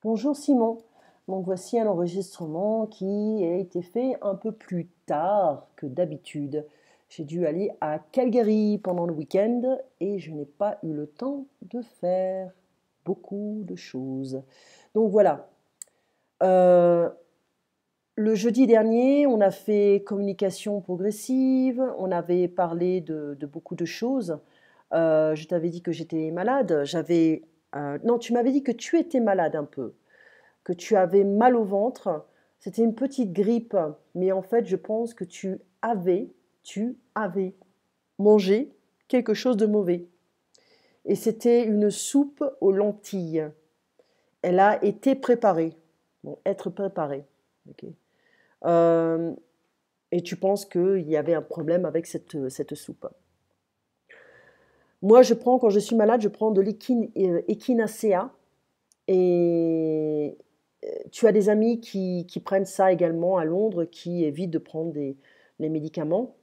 Bonjour Simon. Donc voici un enregistrement qui a été fait un peu plus tard que d'habitude. J'ai dû aller à Calgary pendant le week-end et je n'ai pas eu le temps de faire beaucoup de choses. Donc voilà. Euh, le jeudi dernier, on a fait communication progressive, on avait parlé de beaucoup de choses. Je t'avais dit que j'étais malade. Non, tu m'avais dit que tu étais malade un peu, que tu avais mal au ventre. C'était une petite grippe, mais en fait, je pense que tu avais mangé quelque chose de mauvais. Et c'était une soupe aux lentilles. Elle a été préparée. Bon, être préparée. Ok. Euh, et tu penses qu'il y avait un problème avec cette soupe. Moi, quand je suis malade, je prends de l'échinacea. Et tu as des amis qui prennent ça également à Londres, qui évitent de prendre les médicaments.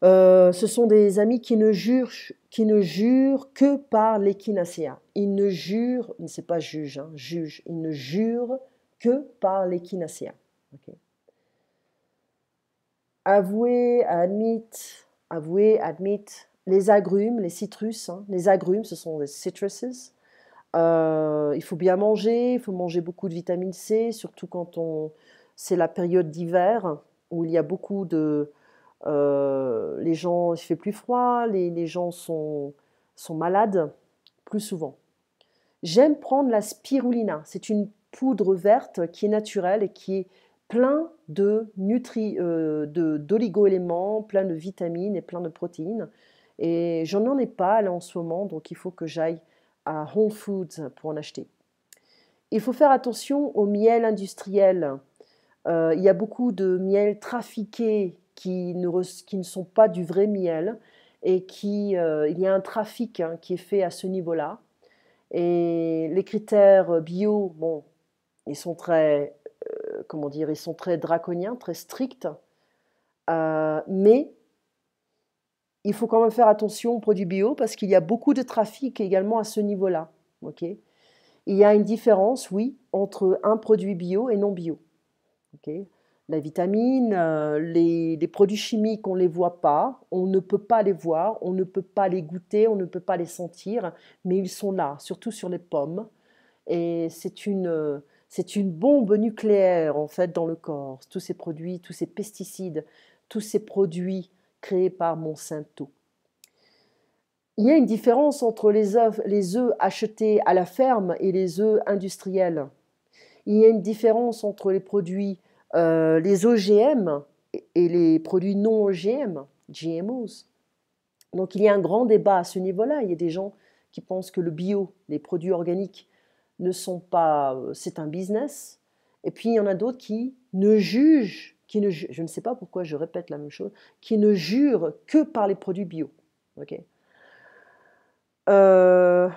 Ce sont des amis qui ne jurent que par l'échinacea. Ils ne jurent, c'est pas juge, hein, juge, ils ne jurent que par l'échinacea. Ok. Avouer, admit, les agrumes, les citrus, hein, les agrumes, ce sont des citruses. Il faut bien manger, il faut manger beaucoup de vitamine C, surtout c'est la période d'hiver où il y a beaucoup les gens, il fait plus froid, les gens sont malades plus souvent. J'aime prendre la spirulina. C'est une poudre verte qui est naturelle et qui est plein d'oligo-éléments, plein de vitamines et plein de protéines. Et j'en en ai pas là en ce moment, donc il faut que j'aille à Whole Foods pour en acheter. Il faut faire attention au miel industriel. Il y a beaucoup de miel trafiqué qui ne sont pas du vrai miel et il y a un trafic, hein, qui est fait à ce niveau-là. Et les critères bio, bon, ils sont très, comment dire, ils sont très draconiens, très stricts, mais il faut quand même faire attention aux produits bio parce qu'il y a beaucoup de trafic également à ce niveau-là. Ok. Il y a une différence, oui, entre un produit bio et non bio. Ok. La vitamine, les produits chimiques, on ne les voit pas, on ne peut pas les voir, on ne peut pas les goûter, on ne peut pas les sentir, mais ils sont là, surtout sur les pommes. Et c'est une bombe nucléaire, en fait, dans le corps. Tous ces produits, tous ces pesticides, tous ces produits créés par Monsanto. Il y a une différence entre les œufs achetés à la ferme et les œufs industriels. Il y a une différence entre les produits, les OGM et les produits non OGM, GMOs. Donc il y a un grand débat à ce niveau-là. Il y a des gens qui pensent que le bio, les produits organiques, ne sont pas, c'est un business. Et puis il y en a d'autres je ne sais pas pourquoi je répète la même chose, qui ne jurent que par les produits bio. Ok. Euh,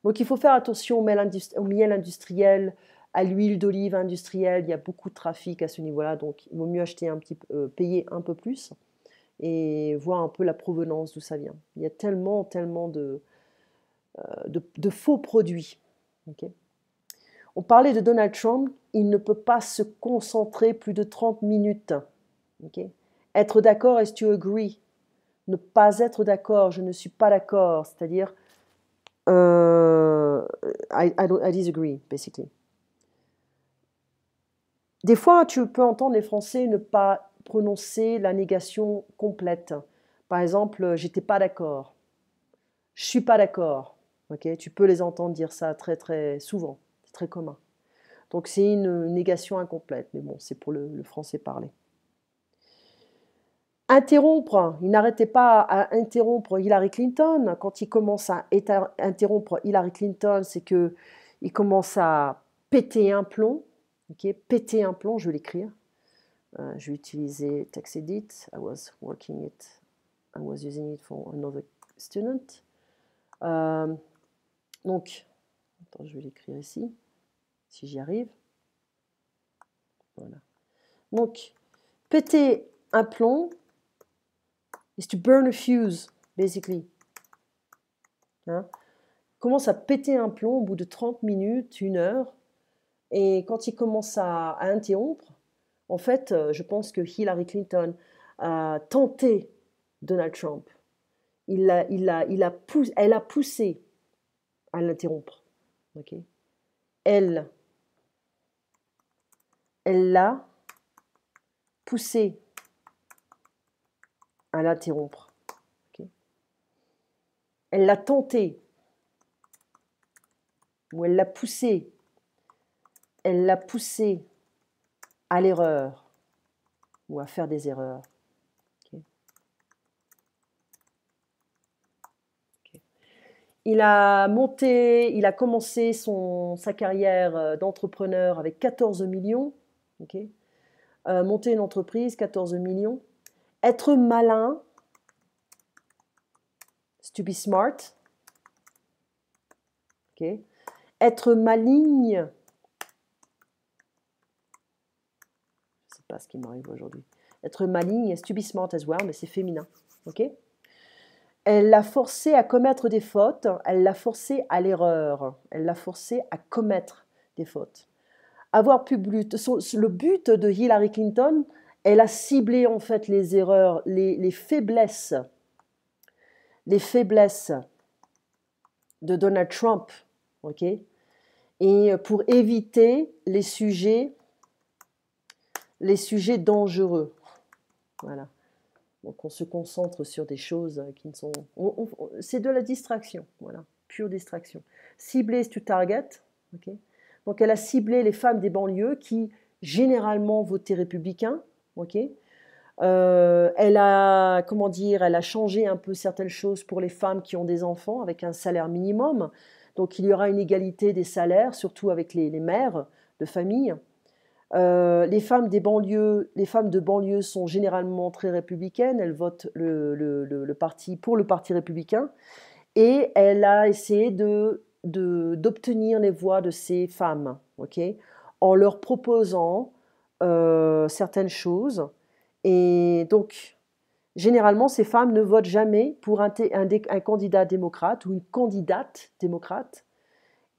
donc il faut faire attention au miel industriel, à l'huile d'olive industrielle. Il y a beaucoup de trafic à ce niveau-là, donc il vaut mieux payer un peu plus et voir un peu la provenance d'où ça vient. Il y a tellement, tellement de faux produits. Ok. On parlait de Donald Trump, il ne peut pas se concentrer plus de 30 minutes. Ok. Être d'accord, est-ce to agree? Ne pas être d'accord, je ne suis pas d'accord, c'est-à-dire euh, I disagree, basically. Des fois, tu peux entendre les Français ne pas prononcer la négation complète. Par exemple, j'étais pas d'accord, je suis pas d'accord. Ok, tu peux les entendre dire ça très très souvent, c'est très commun. Donc c'est une négation incomplète, mais bon, c'est pour le français parlé. Interrompre, il n'arrêtait pas à interrompre Hillary Clinton. Quand il commence à interrompre Hillary Clinton, c'est que il commence à péter un plomb. Ok, péter un plomb, je vais l'écrire. Je vais utiliser TextEdit. I was using it for another student. Euh, donc, attends, je vais l'écrire ici, si j'y arrive. Voilà. Donc, péter un plomb is to burn a fuse, basically. Hein? commence à péter un plomb au bout de 30 minutes, 1 heure. Et quand il commence à interrompre, en fait, je pense que Hillary Clinton a tenté Donald Trump. Elle a poussé à l'interrompre. Ok. Elle, elle l'a poussé à l'interrompre. Ok. Elle l'a tenté, ou elle l'a poussé. Elle l'a poussé à l'erreur, ou à faire des erreurs. Ok. Ok. Il a commencé sa carrière d'entrepreneur avec 14 millions. Ok. Monter une entreprise, 14 millions. Être malin, to be smart. Okay. Être maligne, je ne sais pas ce qui m'arrive aujourd'hui. Être maligne, to be smart as well, mais c'est féminin. Okay. Elle l'a forcé à commettre des fautes, elle l'a forcé à l'erreur, elle l'a forcé à commettre des fautes. Le but de Hillary Clinton, elle a ciblé en fait les erreurs, les faiblesses de Donald Trump, ok, et pour éviter les sujets dangereux. Voilà. Donc on se concentre sur des choses qui ne sont... c'est de la distraction, voilà, pure distraction. Cibler to target, ok. Donc elle a ciblé les femmes des banlieues qui généralement votaient républicains, ok. Elle a changé un peu certaines choses pour les femmes qui ont des enfants avec un salaire minimum. Donc il y aura une égalité des salaires, surtout avec les mères de famille. Les femmes de banlieue sont généralement très républicaines. Elles votent pour le parti républicain. Et elle a essayé d'obtenir les voix de ces femmes, okay, en leur proposant certaines choses. Et donc, généralement, ces femmes ne votent jamais pour un candidat démocrate ou une candidate démocrate.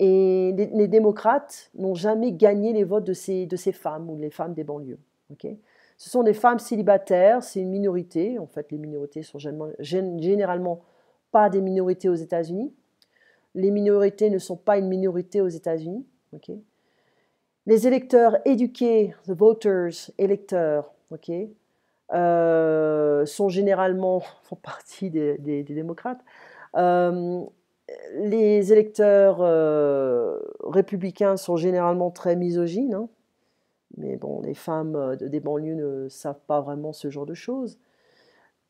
Et les démocrates n'ont jamais gagné les votes de ces femmes ou les femmes des banlieues. Okay. Ce sont des femmes célibataires, c'est une minorité. En fait, les minorités sont généralement pas des minorités aux États-Unis. Les minorités ne sont pas une minorité aux États-Unis. Okay. Les électeurs éduqués, the voters, électeurs, okay, font partie des démocrates. Les électeurs républicains sont généralement très misogynes, hein. Mais bon, les femmes des banlieues ne savent pas vraiment ce genre de choses.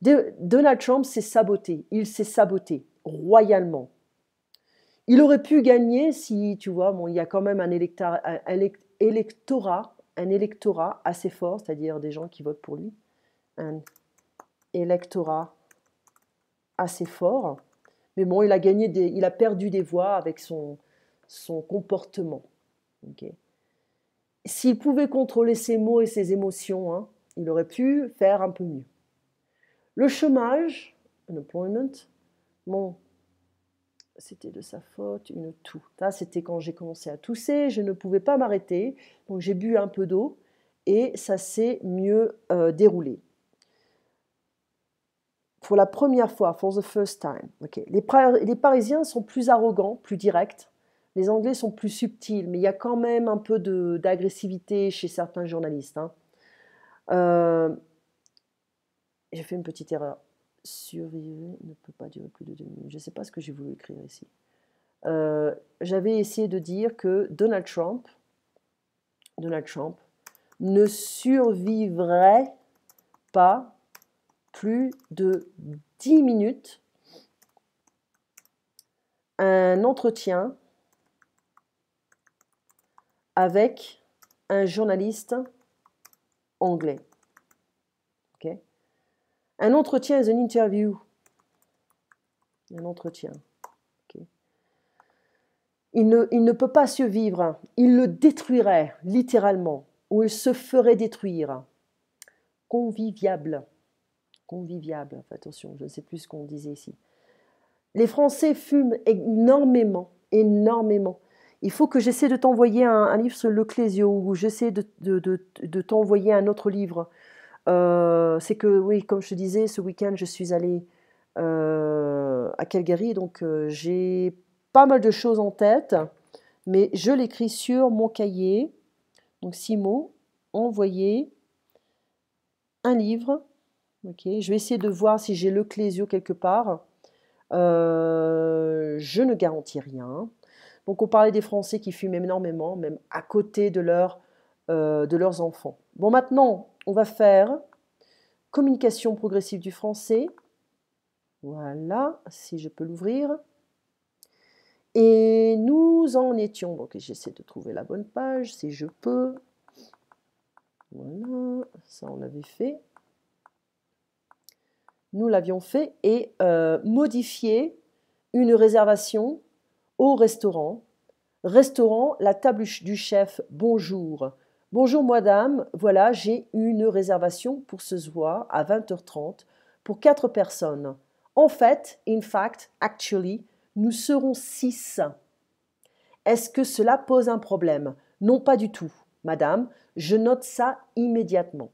Donald Trump s'est saboté, il s'est saboté royalement. Il aurait pu gagner si, tu vois, bon, il y a quand même un électorat assez fort, c'est-à-dire des gens qui votent pour lui, un électorat assez fort. Mais bon, il a perdu des voix avec son comportement. Okay. S'il pouvait contrôler ses mots et ses émotions, hein, il aurait pu faire un peu mieux. Le chômage, unemployment, bon, c'était de sa faute, une toux. Ça, c'était quand j'ai commencé à tousser, je ne pouvais pas m'arrêter, donc j'ai bu un peu d'eau et ça s'est mieux déroulé. Pour la première fois, for the first time. Okay. Les Parisiens sont plus arrogants, plus directs. Les Anglais sont plus subtils, mais il y a quand même un peu d'agressivité chez certains journalistes. Hein. J'ai fait une petite erreur. Survivre ne peut pas durer plus de 2 minutes. Je ne sais pas ce que j'ai voulu écrire ici. J'avais essayé de dire que Donald Trump ne survivrait pas plus de 10 minutes un entretien avec un journaliste anglais. Okay. Un entretien est une interview. Un entretien. Okay. Il ne peut pas survivre. Il le détruirait, littéralement. Ou il se ferait détruire. Conviviable. Conviviable. Attention, je ne sais plus ce qu'on disait ici. Les Français fument énormément, énormément. Il faut que j'essaie de t'envoyer un livre sur le Clésio ou j'essaie de t'envoyer un autre livre. C'est que, oui, comme je te disais, ce week-end, je suis allée à Calgary, donc j'ai pas mal de choses en tête, mais je l'écris sur mon cahier. Donc, 6 mots, envoyer un livre. Ok, je vais essayer de voir si j'ai le Clésio quelque part. Je ne garantis rien. Donc, on parlait des Français qui fument énormément, même à côté de leurs enfants. Bon, maintenant, on va faire communication progressive du français. Voilà, si je peux l'ouvrir. Et nous en étions, donc j'essaie de trouver la bonne page, si je peux. Voilà, ça on l'avait fait. Nous l'avions fait et modifier une réservation au restaurant. Restaurant, la table du chef, bonjour. Bonjour madame, voilà, j'ai une réservation pour ce soir à 20h30 pour 4 personnes. En fait, in fact, actually, nous serons 6. Est-ce que cela pose un problème? Non, pas du tout, madame, je note ça immédiatement.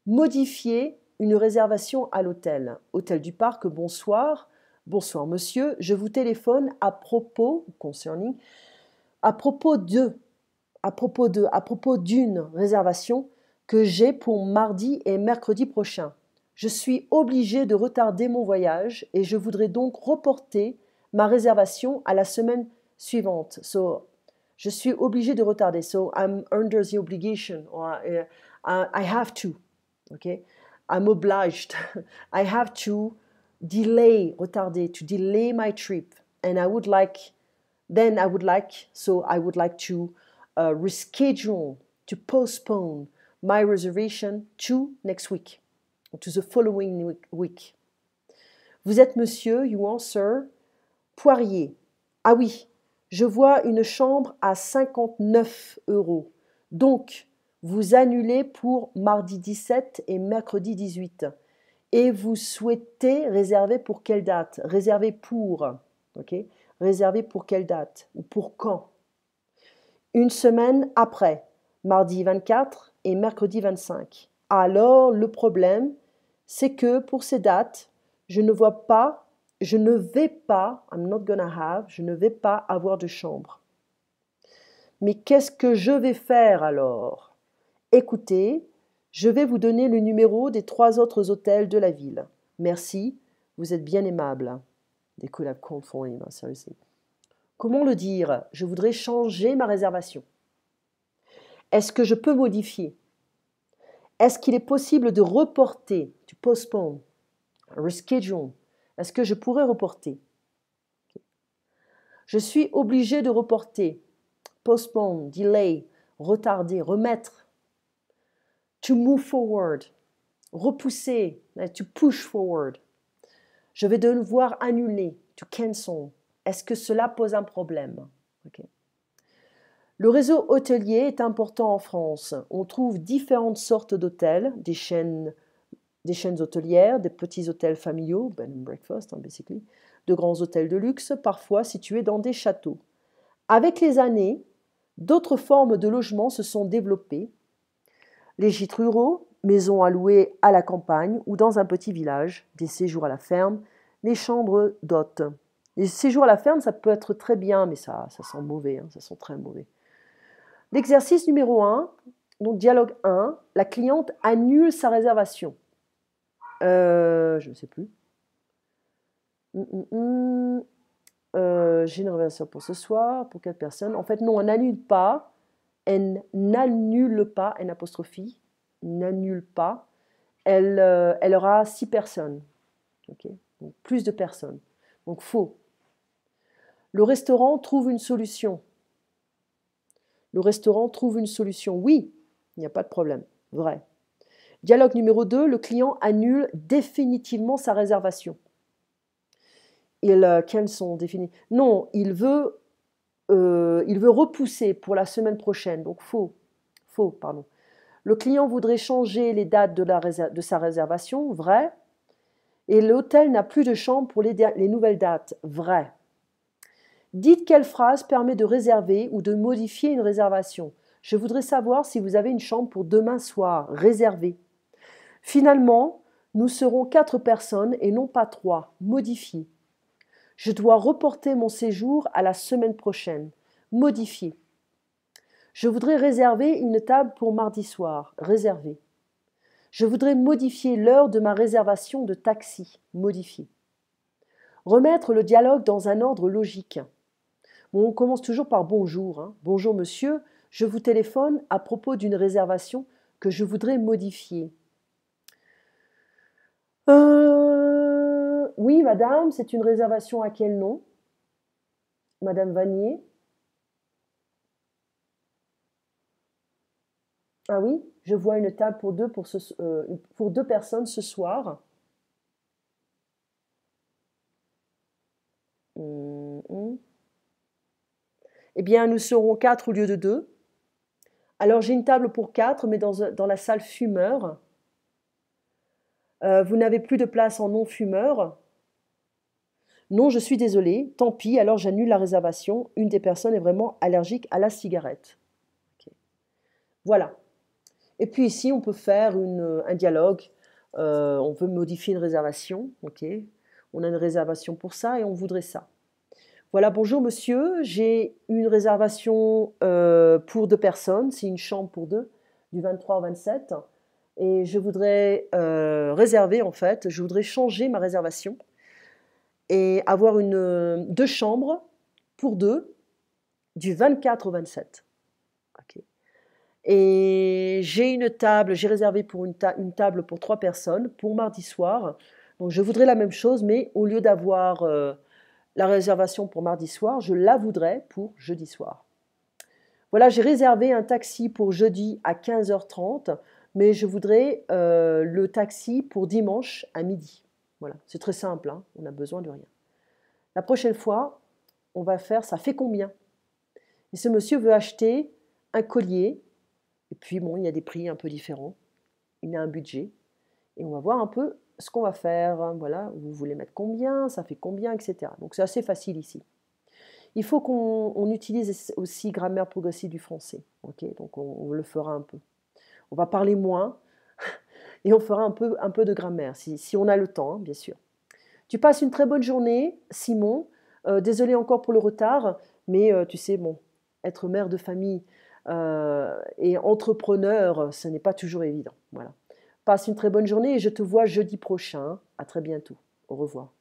Modifier une réservation à l'hôtel. Hôtel du Parc, bonsoir. Bonsoir monsieur, je vous téléphone à propos, concerning, à propos d'une réservation que j'ai pour mardi et mercredi prochain. Je suis obligé de retarder mon voyage et je voudrais donc reporter ma réservation à la semaine suivante. So, je suis obligé de retarder. So, I'm under the obligation. Or, I have to. Okay? I'm obliged. I have to retarder, to delay my trip. And I would like to reschedule, to postpone my reservation to next week, to the following week. Vous êtes monsieur, you are sir, Poirier. Ah oui, je vois une chambre à 59 €. Donc, vous annulez pour mardi 17 et mercredi 18. Et vous souhaitez réserver pour quelle date? Réserver pour, ok? Réserver pour quelle date? Ou pour quand? Une semaine après, mardi 24 et mercredi 25. Alors, le problème, c'est que pour ces dates, je ne vais pas, I'm not gonna have, je ne vais pas avoir de chambre. Mais qu'est-ce que je vais faire alors? Écoutez, je vais vous donner le numéro des 3 autres hôtels de la ville. Merci, vous êtes bien aimable. They could have called for him, seriously. Comment le dire? Je voudrais changer ma réservation. Est-ce que je peux modifier? Est-ce qu'il est possible de reporter? To postpone, reschedule. Est-ce que je pourrais reporter? Je suis obligé de reporter. Postpone, delay, retarder, remettre. To move forward, repousser, to push forward. Je vais devoir annuler, to cancel. Est-ce que cela pose un problème? Okay. Le réseau hôtelier est important en France. On trouve différentes sortes d'hôtels, des chaînes hôtelières, des petits hôtels familiaux, bed and breakfast, basically, de grands hôtels de luxe, parfois situés dans des châteaux. Avec les années, d'autres formes de logements se sont développées. Les gîtes ruraux, maisons à louer à la campagne ou dans un petit village, des séjours à la ferme, les chambres d'hôtes. Les séjours à la ferme, ça peut être très bien, mais ça sent mauvais, ça sent très mauvais. L'exercice numéro 1, donc dialogue 1, la cliente annule sa réservation. Je ne sais plus. J'ai une réservation pour ce soir, pour 4 personnes. En fait, non, elle n'annule pas, n apostrophe, n'annule pas. Elle aura 6 personnes. Okay. Donc, plus de personnes. Donc, faux. Le restaurant trouve une solution. Le restaurant trouve une solution. Oui, il n'y a pas de problème. Vrai. Dialogue numéro 2, le client annule définitivement sa réservation. Quels sont définis? Non, il veut repousser pour la semaine prochaine. Donc faux. Faux, pardon. Le client voudrait changer les dates de sa réservation. Vrai. Et l'hôtel n'a plus de chambre pour les nouvelles dates. Vrai. Dites quelle phrase permet de réserver ou de modifier une réservation. Je voudrais savoir si vous avez une chambre pour demain soir. Réservée. Finalement, nous serons 4 personnes et non pas 3. Modifié. Je dois reporter mon séjour à la semaine prochaine. Modifié. Je voudrais réserver une table pour mardi soir. Réservé. Je voudrais modifier l'heure de ma réservation de taxi. Modifié. Remettre le dialogue dans un ordre logique. Bon, on commence toujours par bonjour. Hein. Bonjour monsieur, je vous téléphone à propos d'une réservation que je voudrais modifier. Oui, madame, c'est une réservation à quel nom? Madame Vanier? Ah oui, je vois une table pour deux personnes ce soir. Hum. Eh bien, nous serons 4 au lieu de 2. Alors, j'ai une table pour 4, mais dans la salle fumeur. Vous n'avez plus de place en non-fumeur? Non, je suis désolée. Tant pis, alors j'annule la réservation. Une des personnes est vraiment allergique à la cigarette. Ok. Voilà. Et puis ici, on peut faire un dialogue. On peut modifier une réservation. Ok. On a une réservation pour ça et on voudrait ça. Voilà, bonjour monsieur, j'ai une réservation pour 2 personnes, c'est une chambre pour 2, du 23 au 27. Et je voudrais réserver en fait, je voudrais changer ma réservation et avoir 2 chambres pour 2 du 24 au 27. Ok. Et j'ai une table, j'ai réservé pour une table pour 3 personnes pour mardi soir. Donc je voudrais la même chose, mais au lieu d'avoir la réservation pour mardi soir, je la voudrais pour jeudi soir. Voilà, j'ai réservé un taxi pour jeudi à 15h30, mais je voudrais le taxi pour dimanche à midi. Voilà, c'est très simple, hein, on n'a besoin de rien. La prochaine fois, on va faire ça fait combien? Et ce monsieur veut acheter un collier, et puis bon, il y a des prix un peu différents, il a un budget, et on va voir un peu ce qu'on va faire. Hein, voilà, vous voulez mettre combien, ça fait combien, etc. Donc c'est assez facile ici. Il faut qu'on utilise aussi grammaire progressive du français. Okay, donc on le fera un peu. On va parler moins et on fera un peu de grammaire, si on a le temps, hein, bien sûr. Tu passes une très bonne journée, Simon. Désolé encore pour le retard, mais tu sais, bon, être mère de famille et entrepreneur, ce n'est pas toujours évident. Voilà. Passe une très bonne journée et je te vois jeudi prochain. À très bientôt. Au revoir.